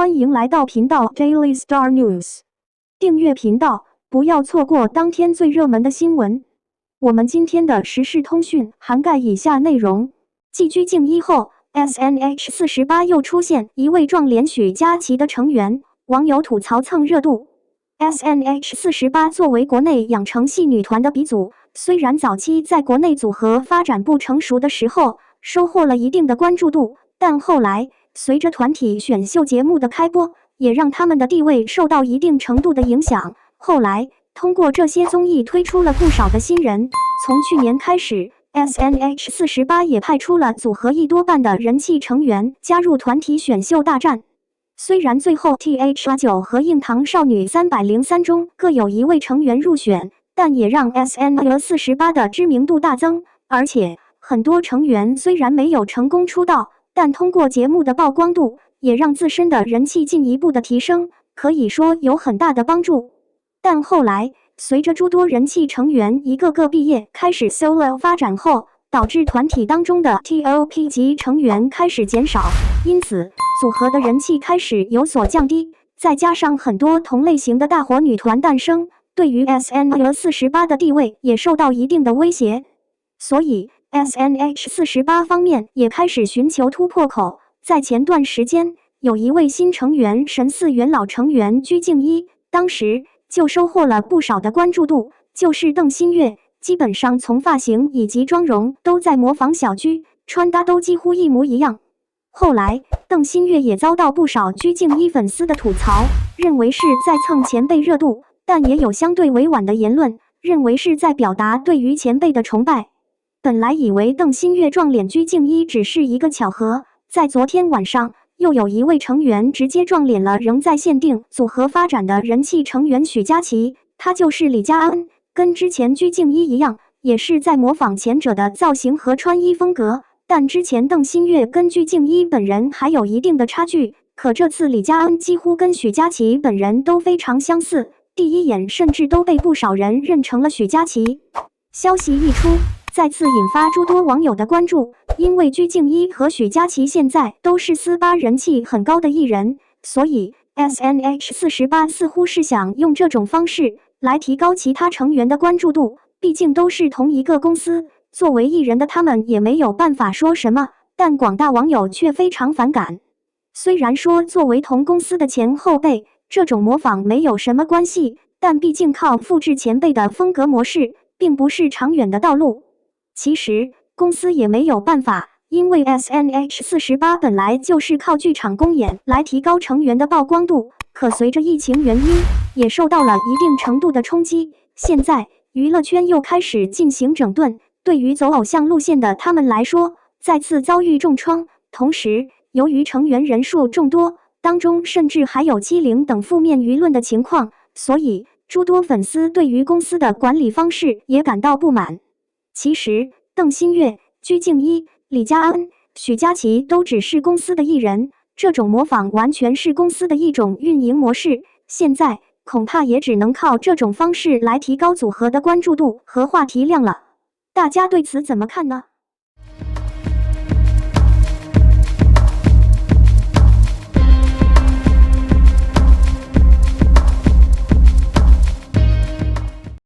欢迎来到频道 Daily Star News， 订阅频道，不要错过当天最热门的新闻。我们今天的时事通讯涵盖以下内容：继鞠婧祎后 ，SNH48 又出现一位撞脸许佳琪的成员，网友吐槽蹭热度。SNH48 作为国内养成系女团的鼻祖，虽然早期在国内组合发展不成熟的时候，收获了一定的关注度，但后来随着团体选秀节目的开播，也让他们的地位受到一定程度的影响。后来通过这些综艺推出了不少的新人，从去年开始 ，SNH48 也派出了组合1多半的人气成员加入团体选秀大战。虽然最后 TH89 和硬糖少女303中各有一位成员入选，但也让 SNH48 的知名度大增，而且很多成员虽然没有成功出道，但通过节目的曝光度，也让自身的人气进一步的提升，可以说有很大的帮助。但后来，随着诸多人气成员一个个毕业，开始 solo 发展后，导致团体当中的 TOP 级成员开始减少，因此组合的人气开始有所降低。再加上很多同类型的大火女团诞生，对于 SNH48 的地位也受到一定的威胁，所以SNH48 方面也开始寻求突破口。在前段时间，有一位新成员神似元老成员鞠婧祎，当时就收获了不少的关注度，就是邓新月，基本上从发型以及妆容都在模仿小鞠，穿搭都几乎一模一样。后来，邓新月也遭到不少鞠婧祎粉丝的吐槽，认为是在蹭前辈热度，但也有相对委婉的言论，认为是在表达对于前辈的崇拜。本来以为邓新月撞脸鞠婧祎只是一个巧合，在昨天晚上，又有一位成员直接撞脸了仍在限定组合发展的人气成员许佳琪，他就是李佳恩，跟之前鞠婧祎一样，也是在模仿前者的造型和穿衣风格，但之前邓新月跟鞠婧祎本人还有一定的差距，可这次李佳恩几乎跟许佳琪本人都非常相似，第一眼甚至都被不少人认成了许佳琪。消息一出，再次引发诸多网友的关注，因为鞠婧祎和许佳琪现在都是私八人气很高的艺人，所以 SNH48 似乎是想用这种方式来提高其他成员的关注度，毕竟都是同一个公司，作为艺人的他们也没有办法说什么，但广大网友却非常反感。虽然说作为同公司的前后辈，这种模仿没有什么关系，但毕竟靠复制前辈的风格模式，并不是长远的道路。其实公司也没有办法，因为 SNH48 本来就是靠剧场公演来提高成员的曝光度，可随着疫情原因，也受到了一定程度的冲击。现在娱乐圈又开始进行整顿，对于走偶像路线的他们来说，再次遭遇重创。同时，由于成员人数众多，当中甚至还有欺凌等负面舆论的情况，所以诸多粉丝对于公司的管理方式也感到不满。其实，邓新月、鞠婧祎、李佳恩、许佳琪都只是公司的艺人，这种模仿完全是公司的一种运营模式，现在恐怕也只能靠这种方式来提高组合的关注度和话题量了。大家对此怎么看呢？